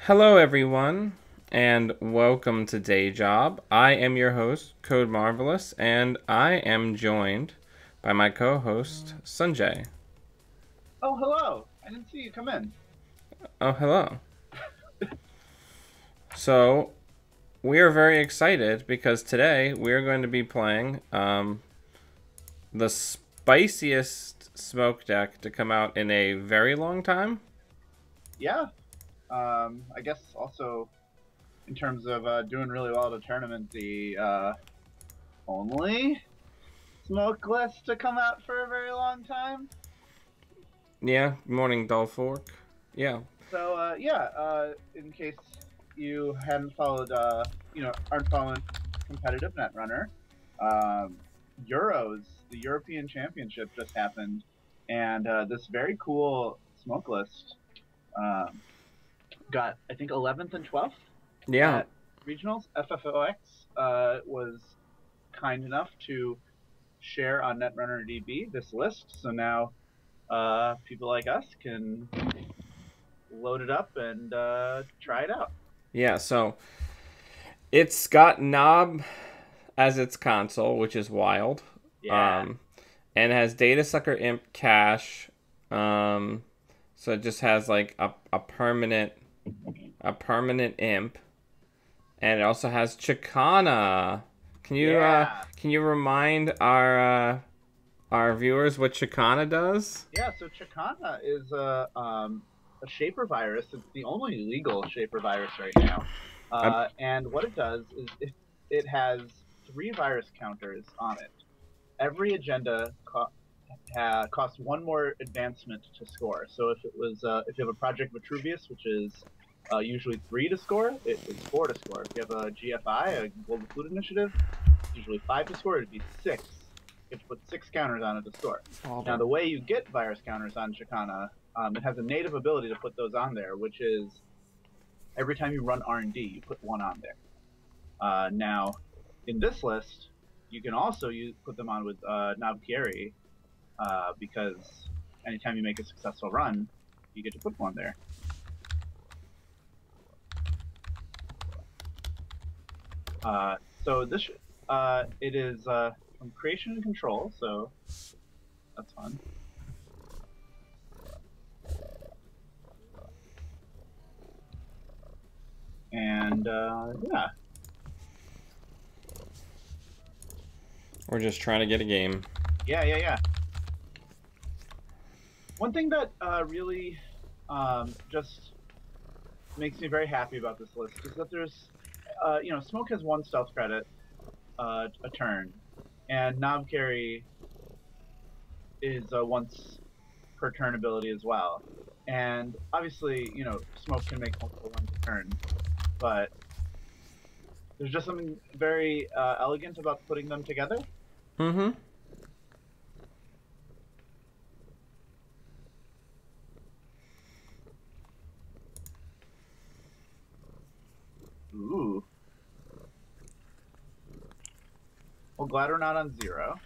Hello, everyone, and welcome to Day Job. I am your host, Code Marvelous, and I am joined by my co-host, Sanjay. Oh, hello. I didn't see you come in. Oh, hello. So, we are very excited because today we are going to be playing the spiciest smoke deck to come out in a very long time. Yeah. I guess also in terms of doing really well at a tournament, the only smoke list to come out for a very long time. Yeah, morning, Dolfork. Yeah. So yeah, in case you hadn't followed, aren't following competitive Netrunner, Euros, the European Championship just happened, and this very cool smoke list um, got I think 11th and 12th Yeah. at regionals. FFOX was kind enough to share on Netrunner DB this list, so now people like us can load it up and try it out. Yeah, so it's got Knob as its console, which is wild. Yeah. Um, and it has Data Sucker Imp Cache. Um, so it just has like a permanent imp, and it also has Chicana. Yeah. Can you remind our viewers what Chicana does? Yeah, so Chicana is a Shaper virus. It's the only legal Shaper virus right now. Uh, And what it does is it has three virus counters on it. Every agenda costs one more advancement to score. So if you have a Project Vitruvius, which is usually 3 to score, it's 4 to score. If you have a GFI, a Global Food Initiative, it's usually 5 to score. It'd be 6. You have to put 6 counters on it to score. Now, the way you get virus counters on Chicana, it has a native ability to put those on there, which is every time you run R&D, you put one on there. Now, in this list, you can also put them on with Nabkieri, because anytime you make a successful run, you get to put one there. So this it is from creation and control, so that's fun. And yeah. we're just trying to get a game. Yeah. One thing that really just makes me very happy about this list is that there's, Smoke has 1 stealth credit a turn, and Knob Carry is a once per turn ability as well. And obviously, Smoke can make multiple runs a turn, but there's just something very elegant about putting them together. Mm-hmm. Ooh. Well, glad we're not on 0.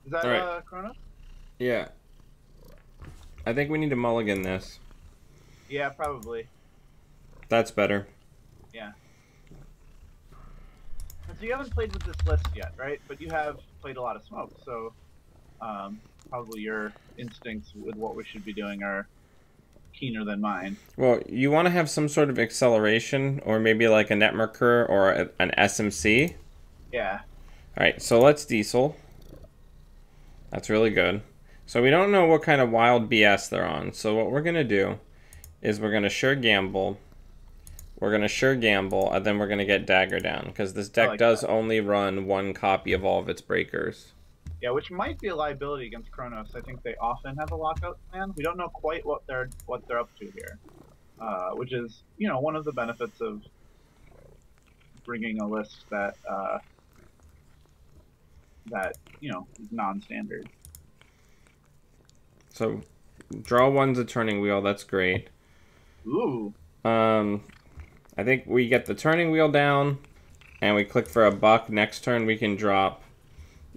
Is that Right. Chronos? Yeah. I think we need to mulligan this. Yeah, probably. That's better. Yeah. And so you haven't played with this list yet, right? But you have played a lot of Smoke, so probably your instincts with what we should be doing are keener than mine. Well, you want to have some sort of acceleration, or maybe like a netmarker or an SMC. Yeah. All right, so let's diesel. That's really good. So we don't know what kind of wild BS they're on. So what we're gonna do is we're gonna sure gamble. We're gonna sure gamble, and then we're gonna get dagger down because this deck like does that. only run 1 copy of all of its breakers. Yeah, which might be a liability against Chronos. I think they often have a lockout plan. We don't know quite what they're up to here, which is one of the benefits of bringing a list that is non-standard. So draw 1's a turning wheel. That's great. Ooh. I think we get the turning wheel down, and we click for a buck. Next turn we can drop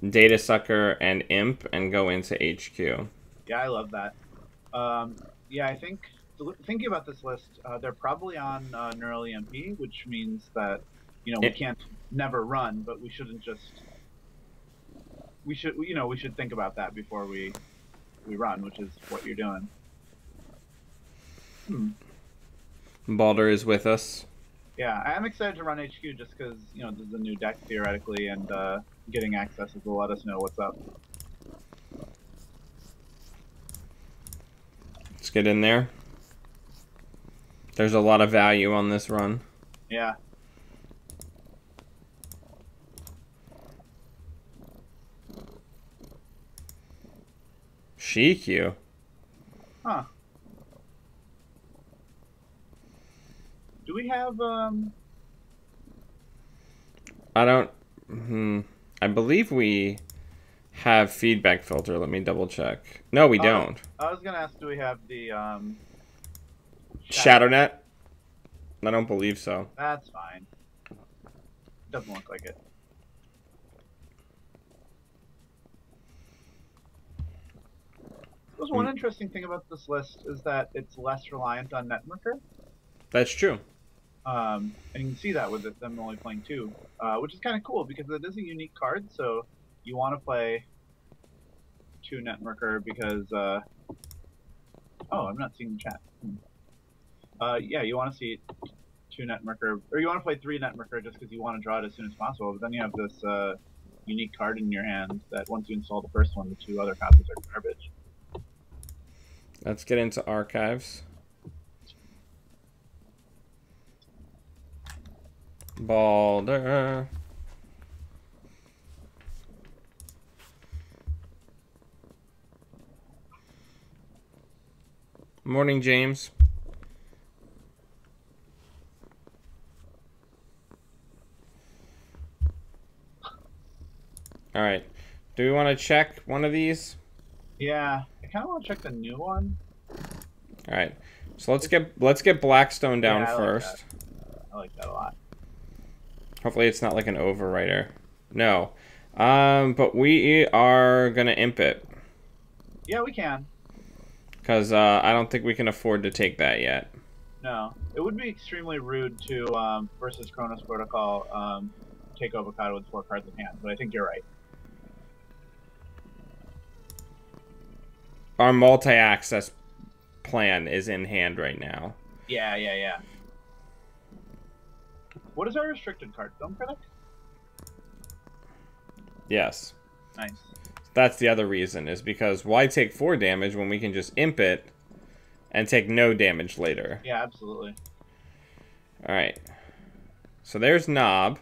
Data Sucker and Imp and go into HQ. Yeah, I love that. Yeah, I think thinking about this list, they're probably on Neural EMP, which means that we It, can't never run, but we shouldn't just. We should think about that before we run, which is what you're doing. Balder is with us. Yeah, I am excited to run HQ just because this is a new deck theoretically, and getting access will let us know what's up. Let's get in there. There's a lot of value on this run. Yeah. Shikyu. Huh. Do we have I don't. I believe we have feedback filter. Let me double check. No, we don't. I was gonna ask, do we have the ShadowNet? I don't believe so. That's fine. Doesn't look like it. There's one interesting thing about this list is that it's less reliant on Netmarker. That's true. And you can see that with them only playing 2, which is kind of cool because it is a unique card. So you want to play 2 Netmarker because oh, I'm not seeing the chat. Yeah, you want to see 2 Netmarker, or you want to play 3 Netmarker just because you want to draw it as soon as possible. But then you have this unique card in your hand that once you install the first one, the 2 other copies are garbage. Let's get into archives. Balder. Morning, James. All right. Do we want to check one of these? Yeah, I kind of want to check the new one. All right. So let's get Blackstone down first. I like that a lot. Hopefully it's not like an overwriter. No. But we are gonna imp it. Yeah, we can. Because I don't think we can afford to take that yet. No. It would be extremely rude to, versus Kronos Protocol, take Avocado with 4 cards in hand, but I think you're right. Our multi-access plan is in hand right now. Yeah. What is our restricted card? Film Critic? Yes. Nice. That's the other reason, is because why take 4 damage when we can just imp it and take no damage later? Yeah, absolutely. Alright. So there's Knob.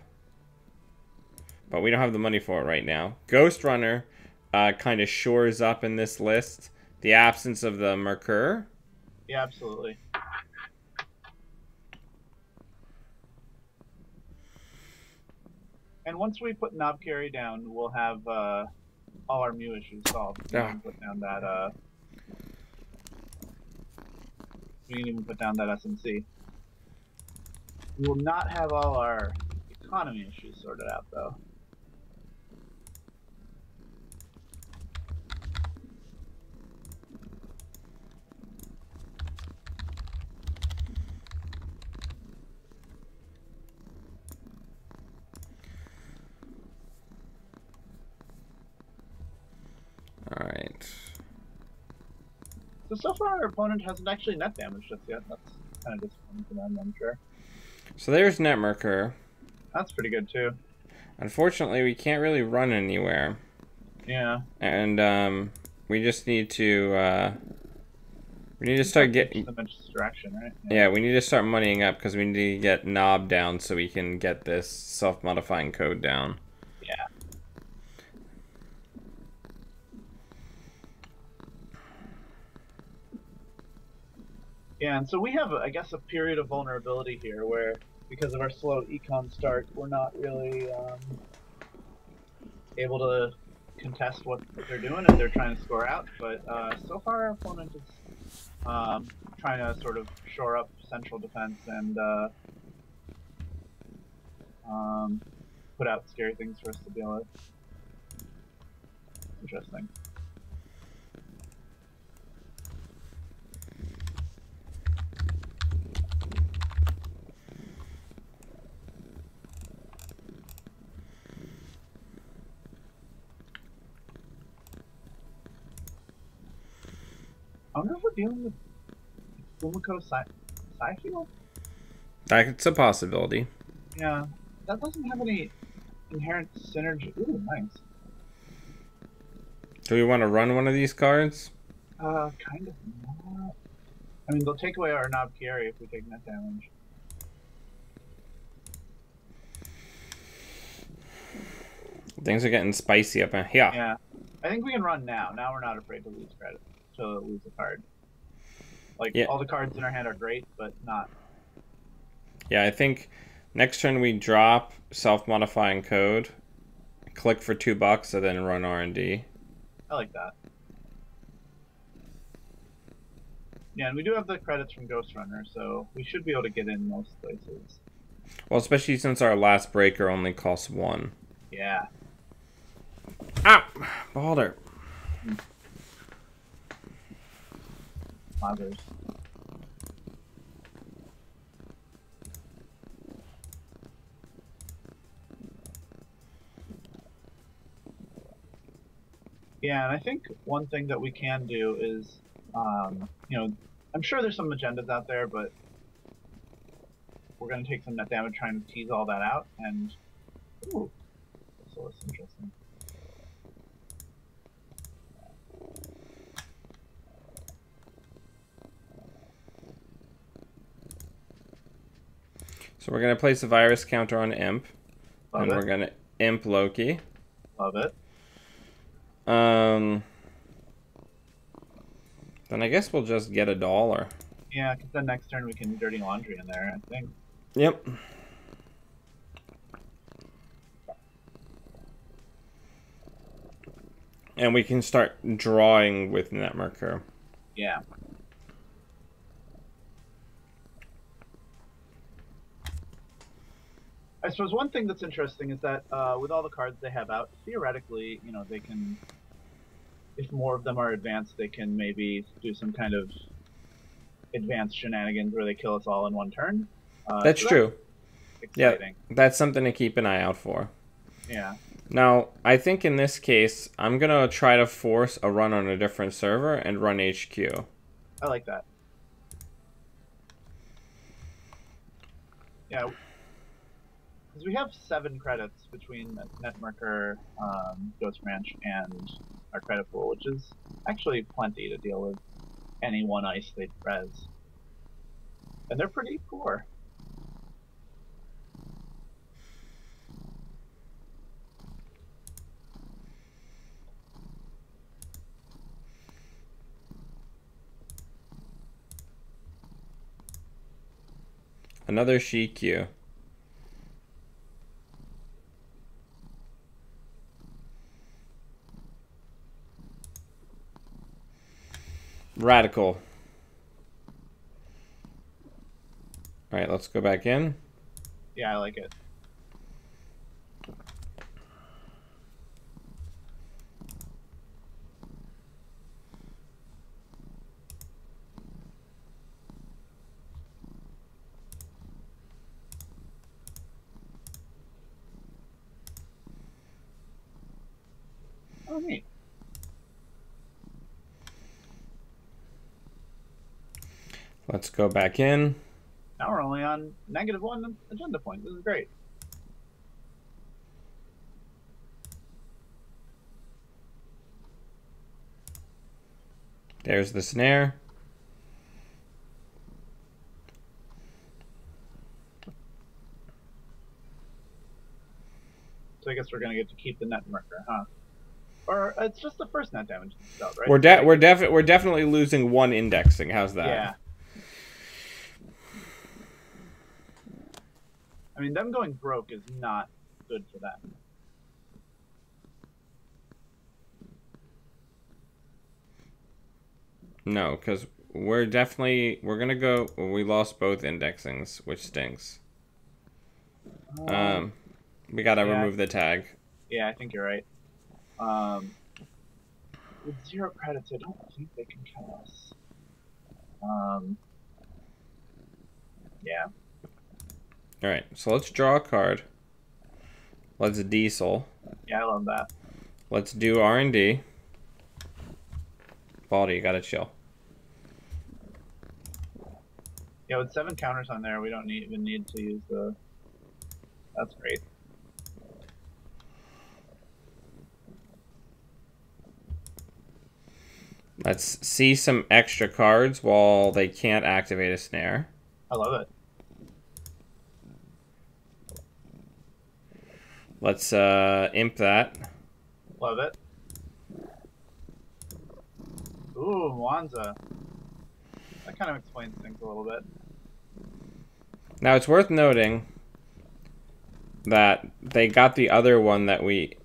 But we don't have the money for it right now. Ghost Runner kind of shores up in this list the absence of the Mercur. Yeah, absolutely. And once we put Knob Carry down, we'll have all our Mew issues solved. We can put down that. We can even put down that SMC. We will not have all our economy issues sorted out, though. Alright. So far our opponent hasn't actually net damaged us yet. That's kind of disappointing for them, I'm sure. So there's Netmarker. That's pretty good, too. Unfortunately, we can't really run anywhere. Yeah. And, we just need to, we need to start getting... distraction, right? Yeah, we need to start moneying up because we need to get Knob down so we can get this self-modifying code down. Yeah. Yeah, and so we have, I guess, a period of vulnerability here where, because of our slow econ start, we're not really able to contest what they're doing, and they're trying to score out. But so far, our opponent is trying to sort of shore up central defense and put out scary things for us to deal with. Interesting. I wonder if we're dealing with Fumiko Saifield? That's a possibility. Yeah, that doesn't have any inherent synergy. Ooh, nice. Do we want to run one of these cards? Kind of not. I mean, they'll take away our Knob Kieri if we take net damage. Things are getting spicy up in here. Yeah. I think we can run now. Now we're not afraid to lose credit, to lose a card. Like, yeah. All the cards in our hand are great, but not. Yeah, I think next turn we drop self-modifying code, click for $2, and then run R&D. I like that. Yeah, and we do have the credits from Ghost Runner, so we should be able to get in most places. Well, especially since our last breaker only costs 1. Yeah. Ow! Balder. Mothers. Yeah, and I think one thing that we can do is, you know, I'm sure there's some agendas out there, but we're going to take some net damage trying to tease all that out, and ooh, so it's interesting. So we're going to place a virus counter on Imp, Love and it. we're going to Imp Loki. Love it. Then I guess we'll just get $1. Yeah, because then next turn we can Dirty Laundry in there, I think. Yep. And we can start drawing with Netmarker. Yeah. I suppose one thing that's interesting is that with all the cards they have out, theoretically, you know, they can, if more of them are advanced, they can maybe do some kind of advanced shenanigans where they kill us all in one turn. That's true. Exciting. Yeah, that's something to keep an eye out for. Yeah. Now, I think in this case, I'm going to try to force a run on a different server and run HQ. I like that. Yeah. Because we have 7 credits between Netmarker, Ghost Ranch, and our credit pool, which is actually plenty to deal with any one ice they res. And they're pretty poor. Another Shikyu. Radical. Alright, let's go back in. Yeah, I like it. Oh, neat. Let's go back in. Now we're only on -1 agenda point. This is great. There's the snare. So I guess we're gonna get to keep the Netmarker, huh? Or it's just the first net damage spelled, right? We're definitely losing 1 indexing. How's that? Yeah. I mean, them going broke is not good for them. No, because we're gonna go. Well, we lost both indexings, which stinks. We gotta remove the tag. Yeah, I think you're right. With 0 credits, I don't think they can kill us. Yeah. All right, so let's draw a card. Let's diesel. Yeah, I love that. Let's do R&D. Baldy, you gotta chill. Yeah, with 7 counters on there, we don't even need to use the. That's great. Let's see some extra cards while they can't activate a snare. I love it. Let's imp that. Love it. Ooh, Mwanza. That kind of explains things a little bit. Now it's worth noting that they got the other one that we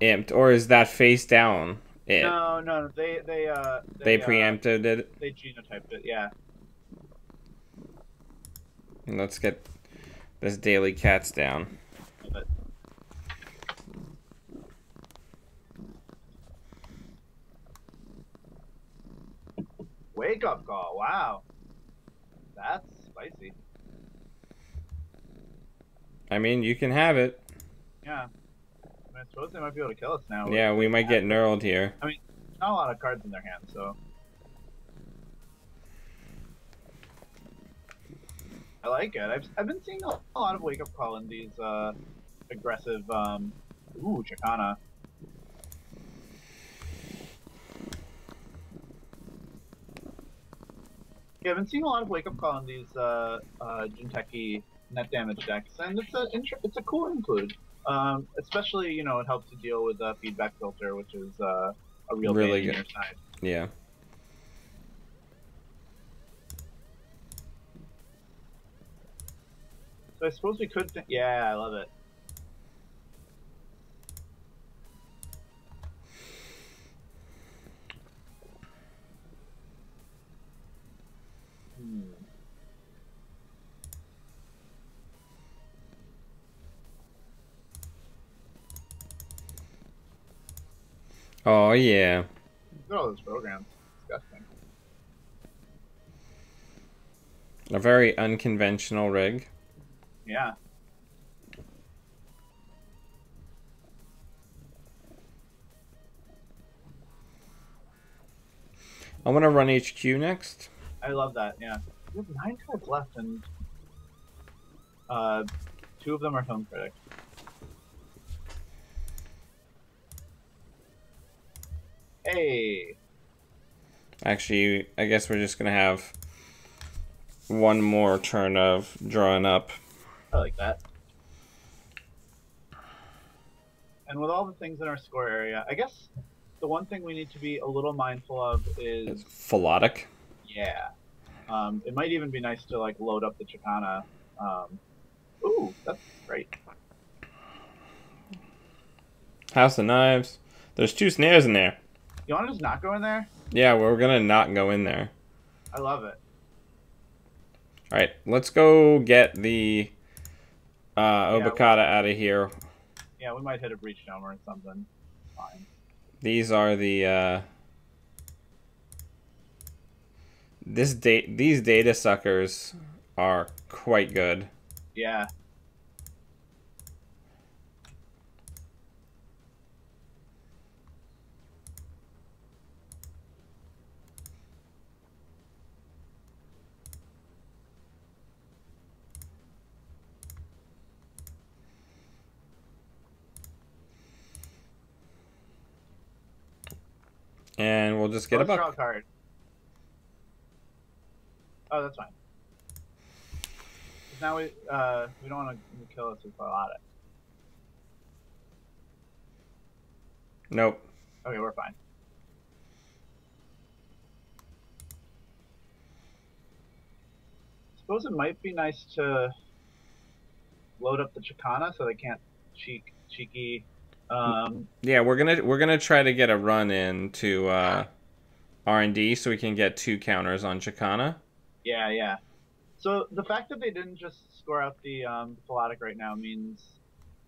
imped, or is that face down it? No, they preempted it. They genotyped it, yeah. And let's get this daily cats down. Love it. Wake up call, wow. That's spicy. I mean, you can have it. Yeah. I suppose they might be able to kill us now. Yeah, we might get knurled here. I mean, not a lot of cards in their hand, so. I like it. I've been seeing a lot of wake up call in these aggressive. Ooh, Chicana. Yeah, I've been seeing a lot of wake up call in these Jinteki net damage decks, and it's a cool include. Especially, you know, it helps to deal with feedback filter, which is a real really pain good. in your side. Yeah. So I suppose we could. Yeah, I love it. Oh yeah. Look at all those programs. Disgusting. A very unconventional rig. Yeah. I want to run HQ next. I love that, yeah. We have 9 cards left, and 2 of them are Film Critic. Hey! Actually, I guess we're just going to have one more turn of drawing up. I like that. And with all the things in our score area, I guess the one thing we need to be a little mindful of is... It's Philotic. Yeah. It might even be nice to, like, load up the Chicana. Ooh, that's great. House of Knives. There's 2 snares in there. You want to just not go in there? Yeah, we're going to not go in there. I love it. Alright, let's go get the Obokata out of here. Yeah, we might hit a Breach Dome or something. Fine. These are the... these data suckers are quite good. Yeah. And we'll just get a buck. Draw a card. Oh, that's fine. Now we don't want to kill us with Philotic. Nope. Okay, we're fine. Suppose it might be nice to load up the Chicana so they can't cheeky. Yeah, we're gonna try to get a run in to R&D so we can get 2 counters on Chicana. Yeah, yeah. So the fact that they didn't just score out the Philotic right now means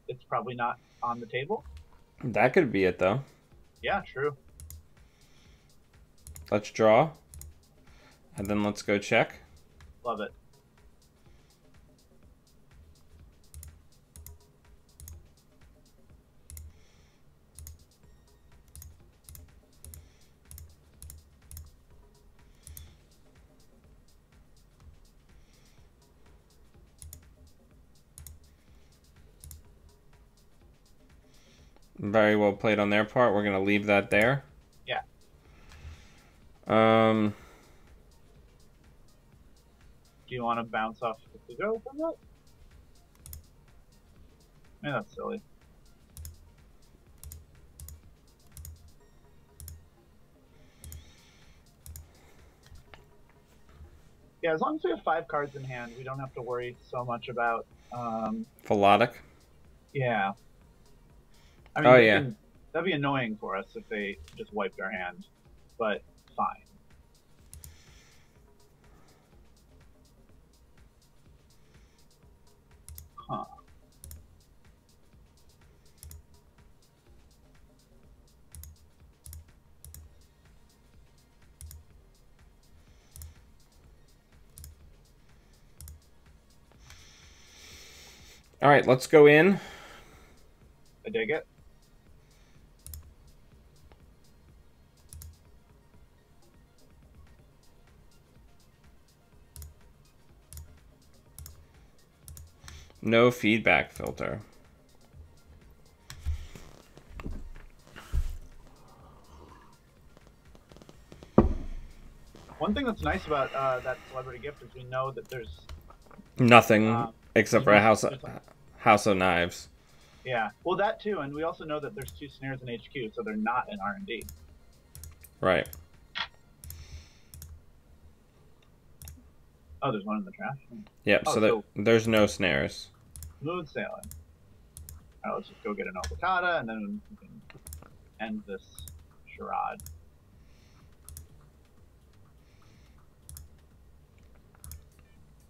it's probably not on the table. That could be it, though. Yeah, true. Let's draw. And then let's go check. Love it. Very well played on their part. We're gonna leave that there. Yeah. Um. Do you want to bounce off the go from that? Yeah, that's silly. Yeah, as long as we have 5 cards in hand, we don't have to worry so much about. Philotic. Yeah. I Oh mean, yeah. that'd be annoying for us if they just wiped our hand, but fine. Huh. All right, let's go in. I dig it. No feedback filter. One thing that's nice about that celebrity gift is we know that there's Nothing except for a there's House of Knives. Yeah, well, that too, and we also know that there's 2 snares in HQ, so they're not in R&D. Right. Oh, there's one in the trash. Yep. Oh, So there's no snares. Smooth sailing. All right, let's just go get an avocado, and then we can end this charade.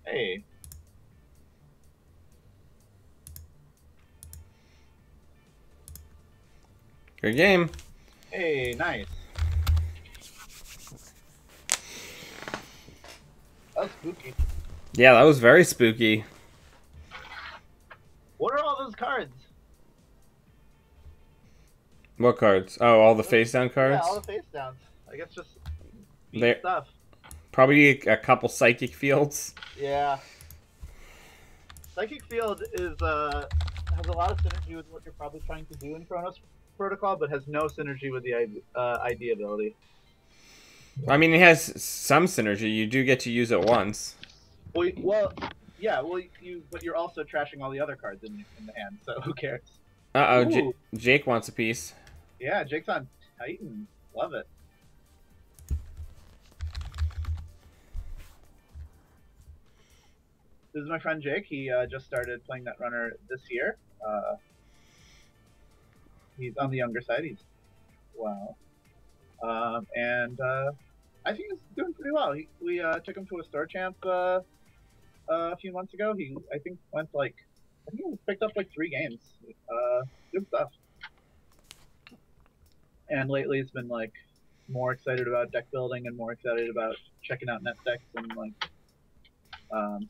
Hey. Good game. Hey, nice. That was spooky. Yeah, that was very spooky. What are all those cards? What cards? Oh, all the face down cards? Yeah, all the face downs. I guess just They're stuff. probably a couple psychic fields. Yeah. Psychic Field is has a lot of synergy with what you're probably trying to do in Chronos Protocol, but has no synergy with the ID ability. I mean, it has some synergy. You do get to use it once. Well, yeah. Well, but you're also trashing all the other cards in the hand, so who cares? Uh-oh, Jake wants a piece. Yeah, Jake's on Titan. Love it. This is my friend Jake. He just started playing that runner this year. He's on the younger side. He's wow. And I think he's doing pretty well. We took him to a store champ a few months ago. I think he picked up like 3 games. Good stuff. And lately, it's been like more excited about deck building and more excited about checking out net decks and like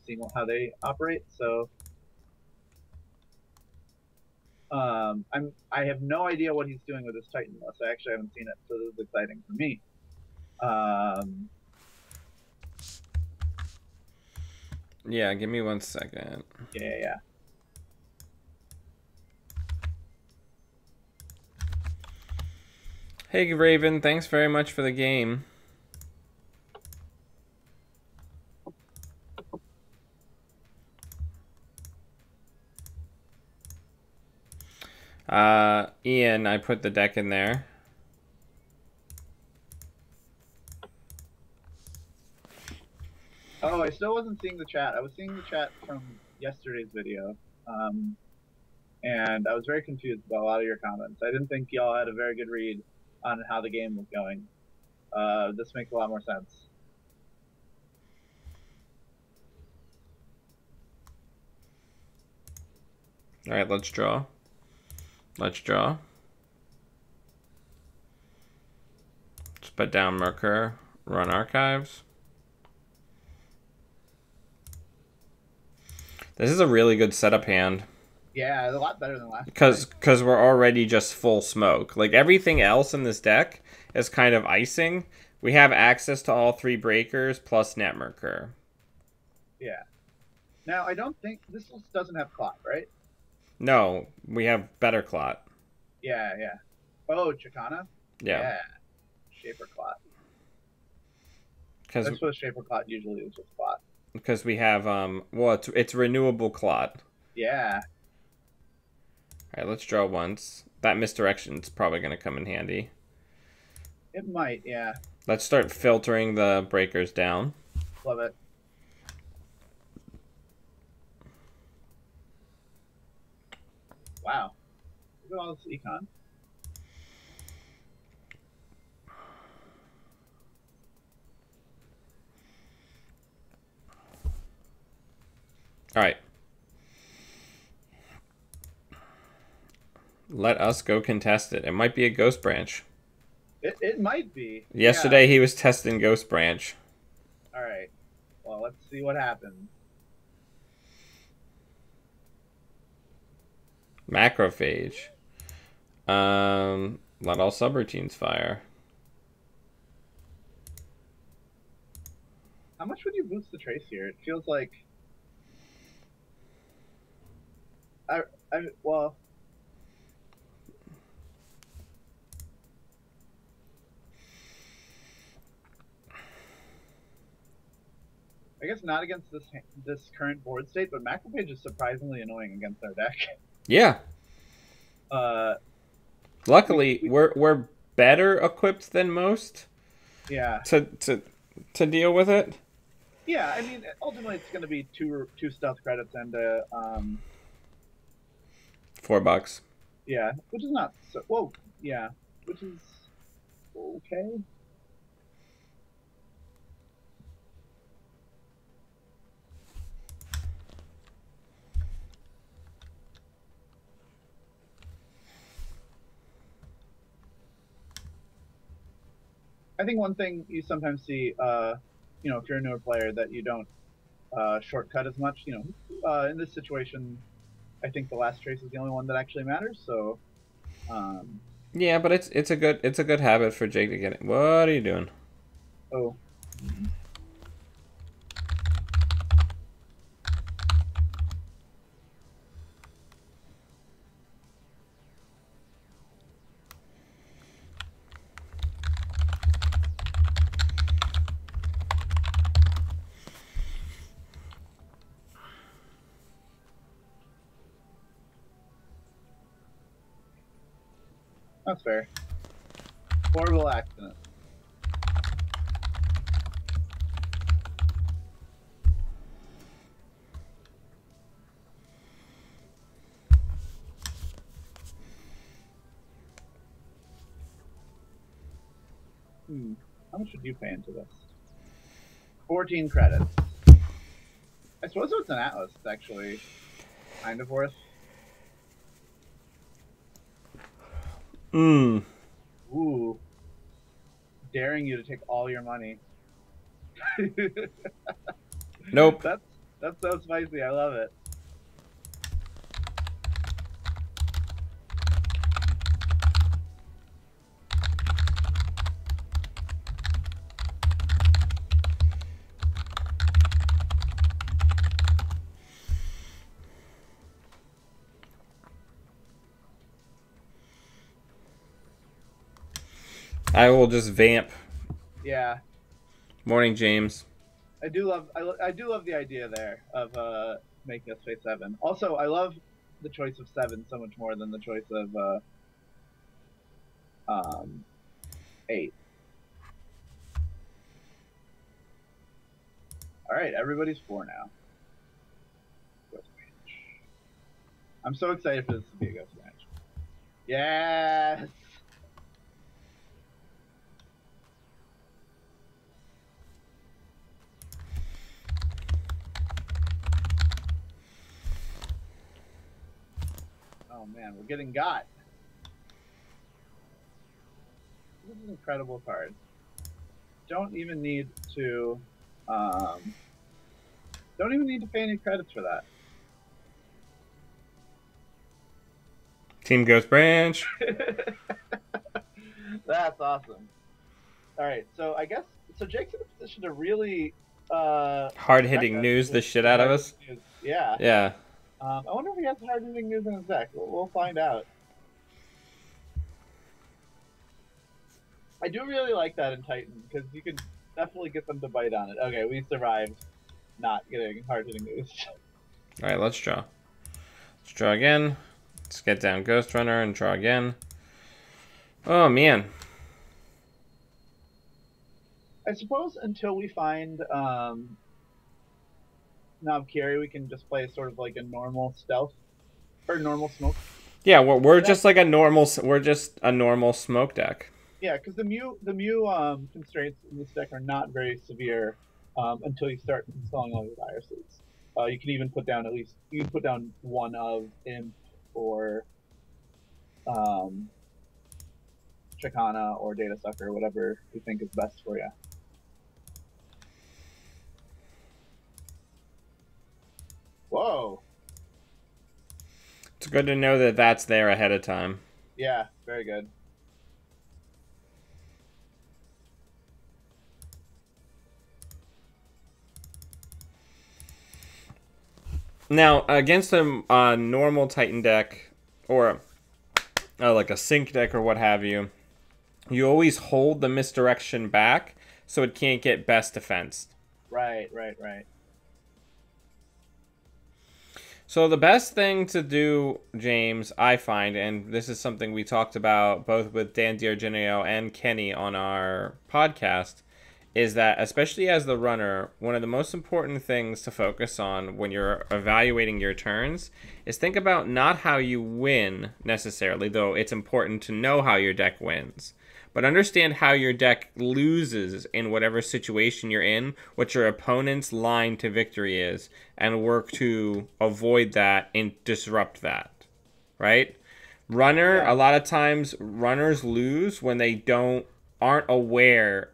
seeing how they operate. So I have no idea what he's doing with his Titan list. I actually haven't seen it, so this is exciting for me. Yeah, give me 1 second. Yeah. Hey, Raven, thanks very much for the game. Ian, I put the deck in there. Oh, I still wasn't seeing the chat. I was seeing the chat from yesterday's video. And I was very confused about a lot of your comments. I didn't think y'all had a very good read on how the game was going. This makes a lot more sense. All right, let's draw. Let's draw. Let's put down Merkur, run archives. This is a really good setup hand. Yeah, a lot better than last Because we're already just full smoke. Like, everything else in this deck is kind of icing. We have access to all 3 breakers plus net Merkur. Yeah. Now, I don't think... This doesn't have clock, right? No, we have better clot. Yeah, yeah. Oh, Chicana? Yeah, Yeah. Shaper Clot. because I suppose Shaper Clot usually is just Clot. we have well, it's renewable clot. Yeah. All right, let's draw once. That misdirection's probably gonna come in handy. It might, yeah. Let's start filtering the breakers down. Love it. Wow. Look at all this econ. All right. Let us go contest it. It might be a ghost branch. It might be. Yesterday Yeah. he was testing ghost branch. All right. Well, let's see what happens. Macrophage. Let all subroutines fire. How much would you boost the trace here? It feels like I well, I guess not against this current board state, but Macrophage is surprisingly annoying against our deck. Yeah. Uh, Luckily, we're better equipped than most yeah, to deal with it. yeah. I mean, ultimately, it's going to be two stealth credits and $4. yeah, which is not so whoa, yeah, which is okay. I think one thing you sometimes see, if you're a newer player, that you don't shortcut as much. In this situation, I think the last trace is the only one that actually matters. So, um, Yeah, but it's a good habit for Jake to get it. What are you doing? oh, that's fair. Horrible accident. How much would you pay into this? 14 credits. I suppose it's an Atlas. It's actually kind of worth. Ooh. Daring you to take all your money. Nope. That's so spicy. I love it. I will just vamp. Yeah. Morning, James. I do love the idea there of making us face 7. Also, I love the choice of 7 so much more than the choice of 8. All right, everybody's 4 now. Ghost Ranch. I'm so excited for this to be a Ghost Ranch. Yes. Oh man, we're getting got. This is an incredible card. Don't even need to pay any credits for that. Team Ghost Branch. That's awesome. All right, so I guess Jake's in a position to really Hard hitting news the shit out of us. news. Yeah. Yeah. I wonder if he has hard hitting news in his deck. We'll find out. I do really like that in Titan because you can definitely get them to bite on it. Okay, we survived not getting hard hitting moves. All right, let's draw. Let's draw again. Let's get down Ghost Runner and draw again. Oh, man. I suppose until we find Navkiri, we can just play sort of like a normal stealth or normal smoke. Yeah, we're just like a normal. We're just a normal smoke deck. Yeah, because the mu constraints in this deck are not very severe until you start installing all your viruses. You can even put down one of Imp or Chicana or Data Sucker, whatever you think is best for you. Whoa. It's good to know that that's there ahead of time. Yeah, very good. Now, against a normal Titan deck, or like a sync deck or what have you, you always hold the misdirection back so it can't get best defense. Right. So the best thing to do, James, I find, and this is something we talked about both with Dan D'Argenio and Kenny on our podcast, is that especially as the runner, one of the most important things to focus on when you're evaluating your turns is think about not how you win necessarily, though it's important to know how your deck wins. But understand how your deck loses in whatever situation you're in, what your opponent's line to victory is, and work to avoid that and disrupt that. Right? Runner, a lot of times runners lose when they aren't aware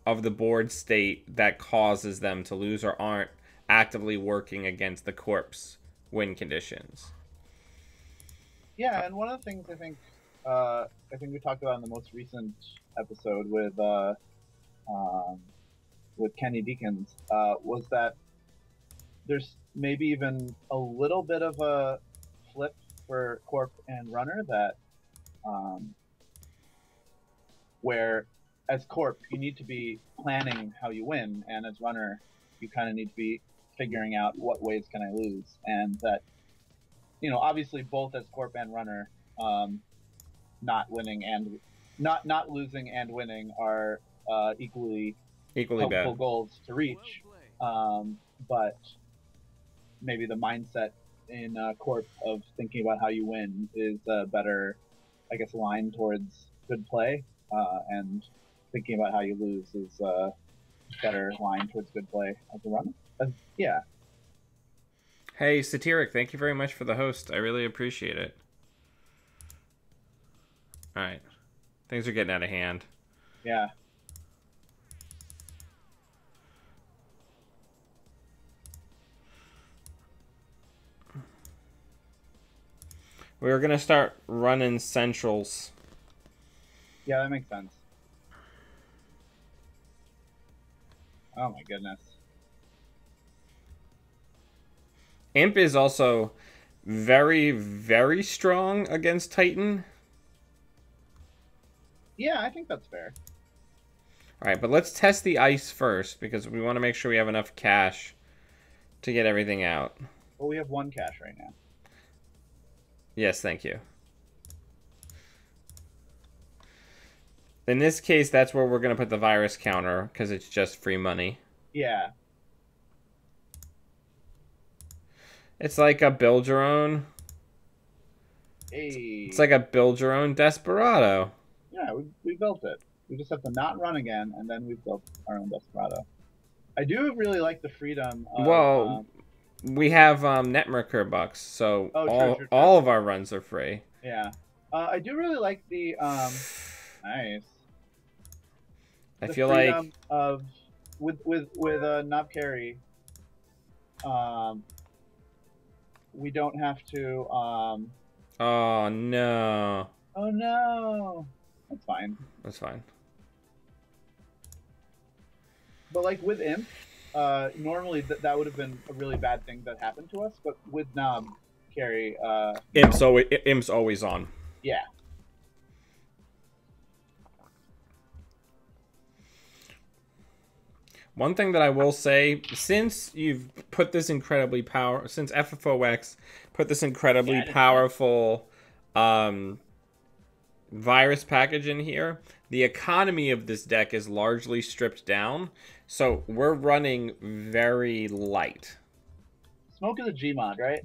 of the board state that causes them to lose or aren't actively working against the corpse win conditions. Yeah, and one of the things I think we talked about in the most recent episode with Kenny Deacons was that there's maybe even a little bit of a flip for Corp and Runner that where as Corp you need to be planning how you win, and as Runner you kind of need to be figuring out what ways can I lose, and that obviously both as Corp and Runner not winning and not losing and winning are equally helpful bad goals to reach, but maybe the mindset in Corp of thinking about how you win is better, I guess, aligned towards good play, and thinking about how you lose is better aligned towards good play as a runner. Yeah. Hey, Satiric, thank you very much for the host. I really appreciate it. All right. Things are getting out of hand. Yeah. We're going to start running centrals. Yeah, that makes sense. Oh my goodness. Imp is also very, very strong against Titan. Yeah, I think that's fair. Alright, but let's test the ice first, because we want to make sure we have enough cash to get everything out. Well, we have one cash right now. Yes, thank you. In this case, that's where we're going to put the virus counter, because it's just free money. Yeah. It's like a build your own. Hey. It's like a build your own Desperado. Yeah, we built it. We just have to not run again, and then we've built our own Desperado. I do really like the freedom of... Well, we have Netmerker bucks, so true. all of our runs are free. Yeah. I do really like the... nice. I feel like... of... With Navkiri, we don't have to... Oh, no. Oh, no. That's fine. That's fine. But, like, with Imp, normally that would have been a really bad thing that happened to us, but with Navkiri... Imp's always on. Yeah. One thing that I will say, since you've put this since FFOX put this incredibly Yeah, I didn't know that. powerful virus package in here, the economy of this deck is largely stripped down, so we're running very light. Smoke is a Gmod, right?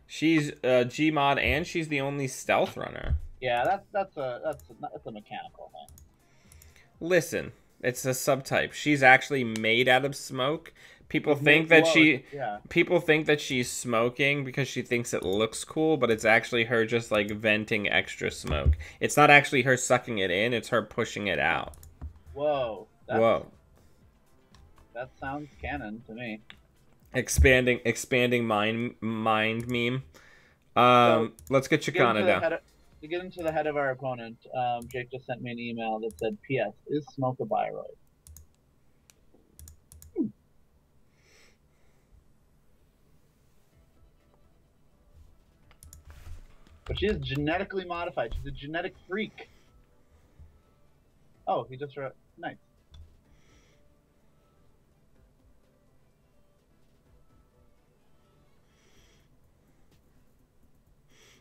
She's a Gmod, and she's the only stealth runner. Yeah, that's a mechanical thing. Listen, it's a subtype. She's actually made out of smoke. People With think that low, yeah. people think that she's smoking because she thinks it looks cool, but it's actually her just like venting extra smoke. It's not actually her sucking it in, it's her pushing it out. Whoa. Whoa. That sounds canon to me. Expanding mind meme. Let's get Chicana down. To get into the head of our opponent, Jake just sent me an email that said, "P.S. Is smoke a viroid?" But she is genetically modified. She's a genetic freak. Oh, he just wrote, nice.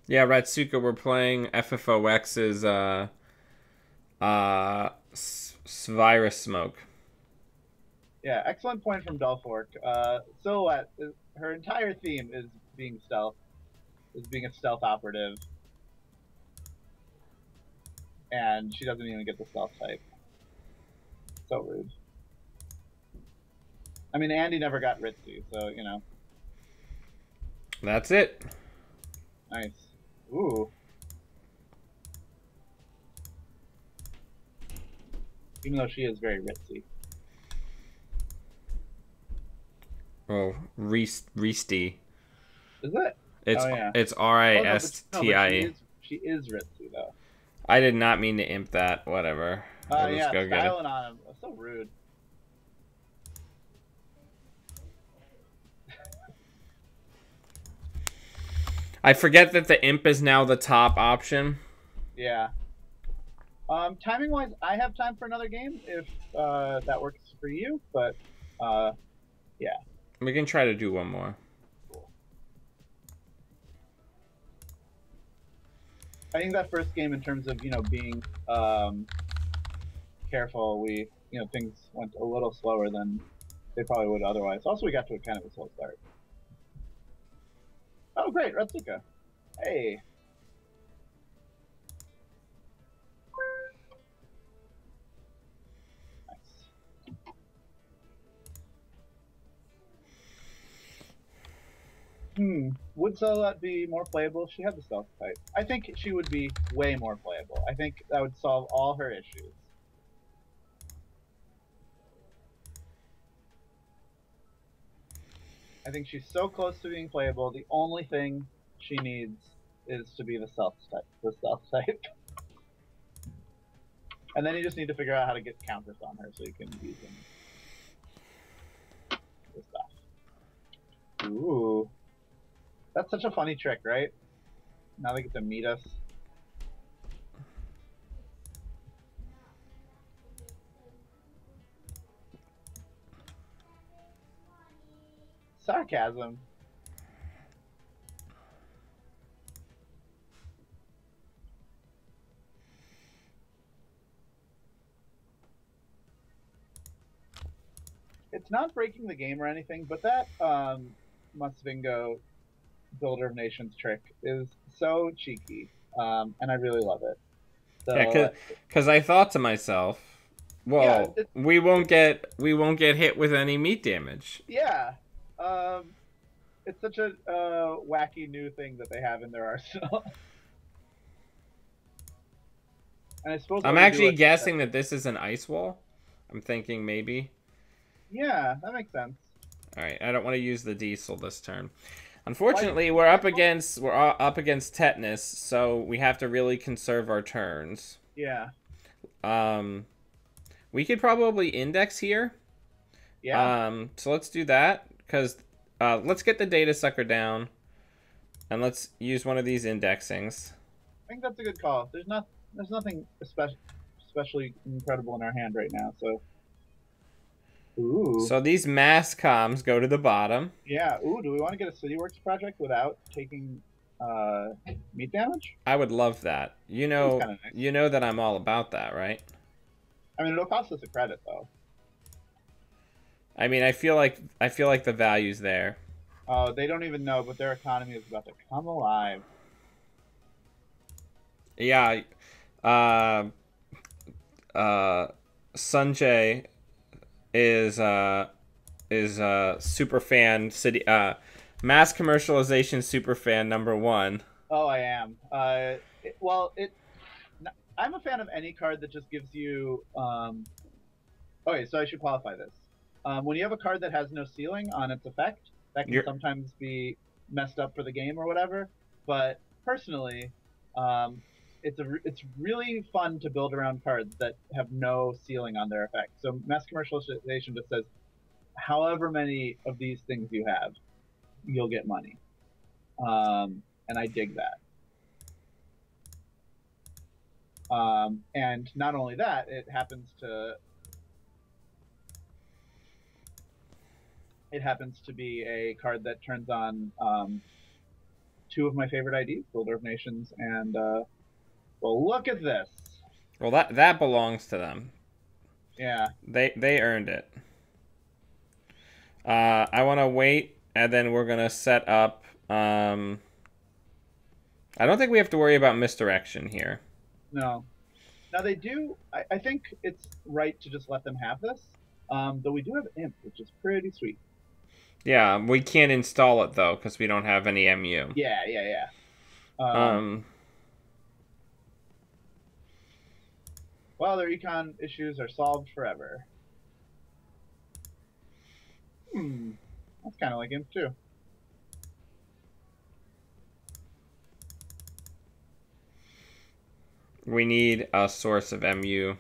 Yeah, Ratsuka, we're playing FFOX's virus smoke. Yeah, excellent point from Belfork. Silhouette, her entire theme is being stealth, is being a stealth operative, and she doesn't even get the stealth type. So rude. I mean, Andy never got Ritzy, so you know. That's it. Nice. Ooh. Even though she is very ritzy. Oh, Risty. Is it? It's yeah. It's Ristie. No, she is ritzy though. I did not mean to imp that. Whatever. We'll yeah, go styling on him. That's so rude. I forget that the imp is now the top option. Yeah. Timing wise, I have time for another game if that works for you, but yeah. We can try to do one more. Cool. I think that first game, in terms of being careful, things went a little slower than they probably would otherwise. Also, we got to a kind of a slow start. Oh, great, Retsuka. Hey. Would Silhouette be more playable if she had the stealth type? I think she would be way more playable. I think that would solve all her issues. I think she's so close to being playable. The only thing she needs is to be the stealth type. And then you just need to figure out how to get counters on her so you can use them. This stuff. Ooh. That's such a funny trick, right? Now they get to meet us. Sarcasm. It's not breaking the game or anything, but that Musvingo Builder of Nations trick is so cheeky, and I really love it. So, yeah, because I thought to myself, well, yeah, we won't get hit with any meat damage. Yeah, it's such a wacky new thing that they have in their arsenal. And I suppose I'm actually guessing that this is an ice wall. I'm thinking maybe. Yeah, that makes sense. All right, I don't want to use the diesel this turn. Unfortunately, we're up against tetanus, so we have to really conserve our turns. Yeah. We could probably index here. Yeah. So let's do that, because let's get the data sucker down, and let's use one of these indexings. I think that's a good call. There's nothing especially incredible in our hand right now, so Ooh. So these mass comms go to the bottom. Yeah. Ooh, do we want to get a CityWorks project without taking uh meat damage? I would love that. Seems kind of nice. You know that I'm all about that, right? I mean, it'll cost us a credit though. I mean, I feel like the value's there. Oh, they don't even know, but their economy is about to come alive. Yeah, uh, Sanjay is super fan city mass commercialization super fan number one. Oh, I am. Well, I'm a fan of any card that just gives you. Okay, so I should qualify this. When you have a card that has no ceiling on its effect, that can You're sometimes be messed up for the game or whatever. But personally, um, it's really fun to build around cards that have no ceiling on their effect. So mass commercialization just says, however many of these things you have, you'll get money, and I dig that. And not only that, it happens to be a card that turns on two of my favorite IDs, Builder of Nations, and well, look at this. well that belongs to them. Yeah. They earned it. I want to wait, and then we're gonna set up. I don't think we have to worry about misdirection here. No. Now they do. I think it's right to just let them have this. Though we do have Imp, which is pretty sweet. Yeah, we can't install it though because we don't have any MU. Yeah, yeah, yeah. Um, Well, their econ issues are solved forever. That's kind of like Imp too. we need a source of MU.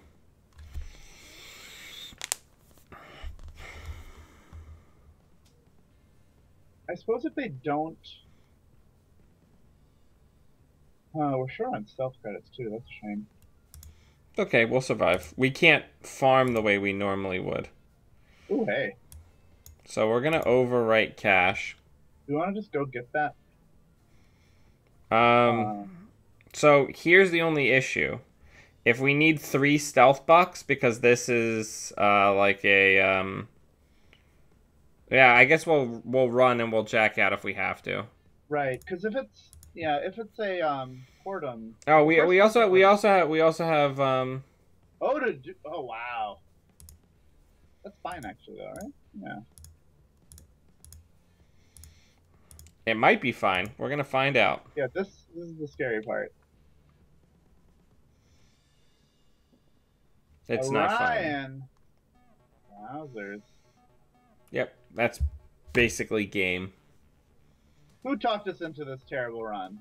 I suppose if they don't, we're short on stealth credits too. That's a shame. Okay, we'll survive. We can't farm the way we normally would. Ooh, hey. So we're gonna overwrite cash. Do you want to just go get that? So here's the only issue. If we need 3 stealth bucks, because this is like a yeah, I guess we'll run and we'll jack out if we have to. Right, because if it's a Portum. Oh, Well, first we also have oh wow, that's fine actually though, right? Yeah. it might be fine. We're gonna find out. Yeah, this is the scary part. It's not fine. Wowzers. Yep, that's basically game. Who talked us into this terrible run?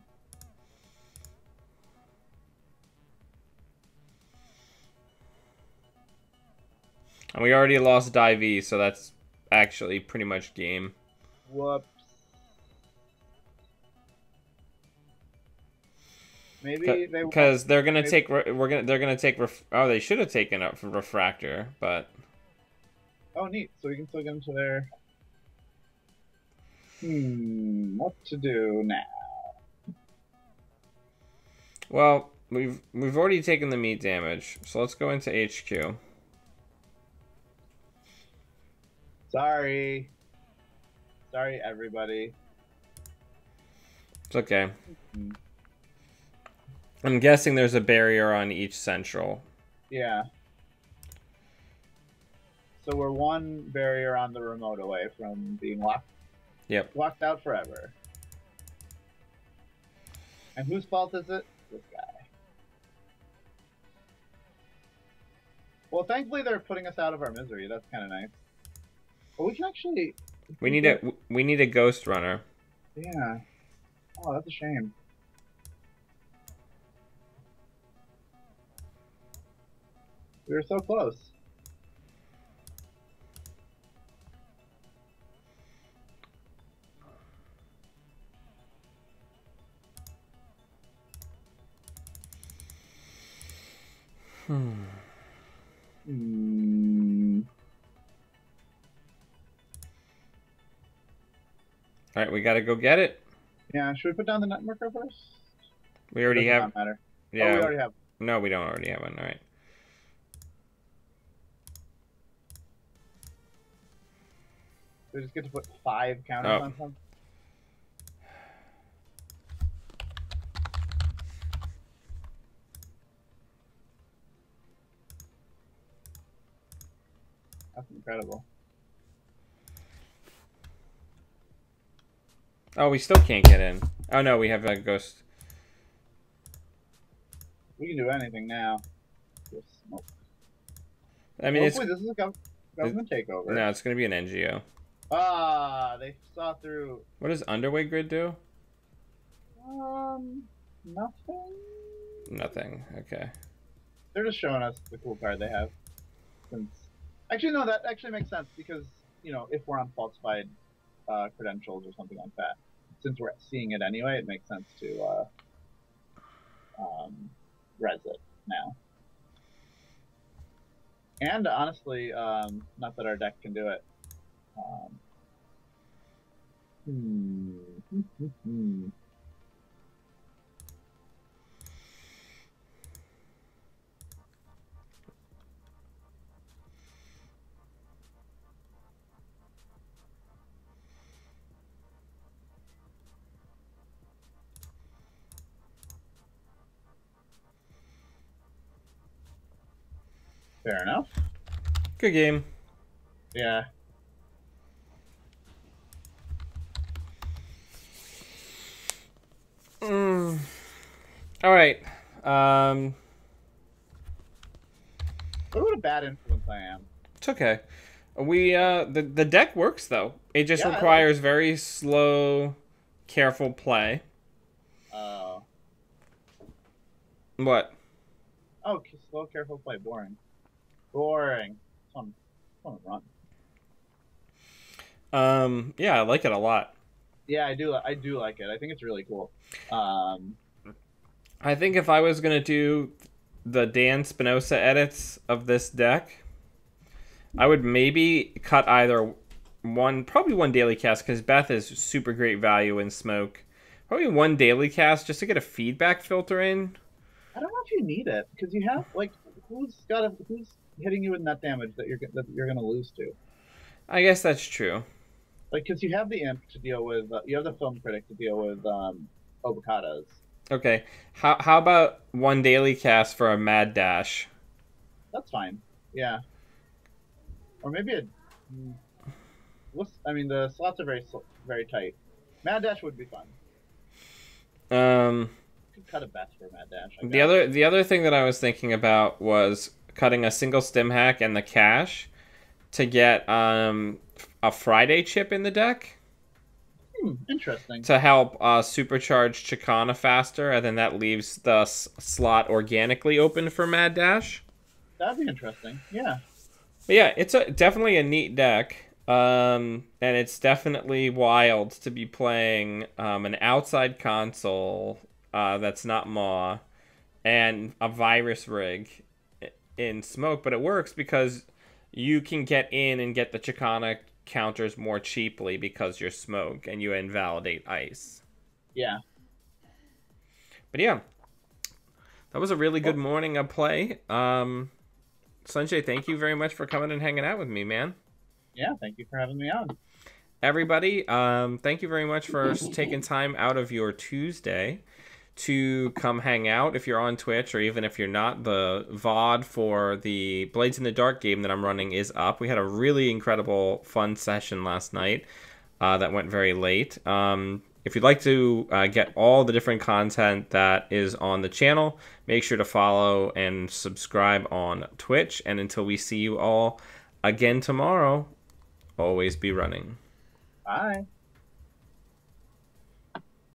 And we already lost Divey, so that's actually pretty much game. Whoops. Maybe they because they're gonna take oh, they should have taken up for refractor, but oh neat, so we can still get into their what to do now? well, we've already taken the meat damage, so let's go into HQ. Sorry everybody. It's okay. I'm guessing there's a barrier on each central. Yeah. So we're one barrier on the remote away from being locked out forever. And whose fault is it? This guy. Well, thankfully they're putting us out of our misery. That's kind of nice. But we can actually. We need a ghost runner. Yeah. Oh, that's a shame. We were so close. All right, we got to go get it. Yeah, should we put down the net marker first? We Or already does it have. not matter? Oh, we Yeah. already have. No, we don't already have one. All right. We just get to put 5 counters Oh. on something. That's incredible. Oh, we still can't get in. Oh no, we have a ghost. We can do anything now. Just smoke. I mean, Hopefully this is a government takeover. No, it's gonna be an NGO. Ah, they saw through. What does underway grid do? Nothing. Nothing. Okay. They're just showing us the cool card they have. Since actually, no, that actually makes sense because if we're on falsified credentials or something like that, since we're seeing it anyway, it makes sense to res it now. And honestly, not that our deck can do it. Fair enough. Good game. Yeah. All right. What a bad influence I am. It's okay. We the deck works though. It just Yeah, requires very slow, careful play. What? Oh, slow, careful play. Boring. Boring. I want to run. Yeah, I like it a lot. Yeah, I do like it. I think it's really cool. I think if I was gonna do the Dan Spinoza edits of this deck, I would maybe cut either probably one daily cast because Beth is super great value in smoke. Probably one daily cast just to get a feedback filter in. I don't know if you need it because you have who's hitting you with net damage that you're gonna lose to. I guess that's true. Because you have the imp to deal with, you have the film critic to deal with Obacadas. Okay, how about one daily cast for a mad dash? That's fine. Yeah. Or maybe I mean, the slots are very tight. Mad dash would be fun. Could cut a best for Mad dash. The other thing that I was thinking about was cutting a single stim hack and the cash to get a Friday chip in the deck. Interesting. To help supercharge Chicana faster, and then that leaves the slot organically open for Mad Dash. That'd be interesting. Yeah. But yeah, it's definitely a neat deck, and it's definitely wild to be playing an outside console that's not Maw and a virus rig in Smoke, but it works because you can get in and get the Chicana counters more cheaply because you're Smoke and you invalidate ice. Yeah. But yeah, that was a really good morning of play. Sanjay, thank you very much for coming and hanging out with me, man. Yeah, thank you for having me on. Everybody, thank you very much for taking time out of your Tuesday to come hang out. If you're on Twitch, or even if you're not, the VOD for the Blades in the Dark game that I'm running is up. We had a really incredible, fun session last night that went very late. If you'd like to get all the different content that is on the channel, make sure to follow and subscribe on Twitch. And until we see you all again tomorrow, always be running. Bye.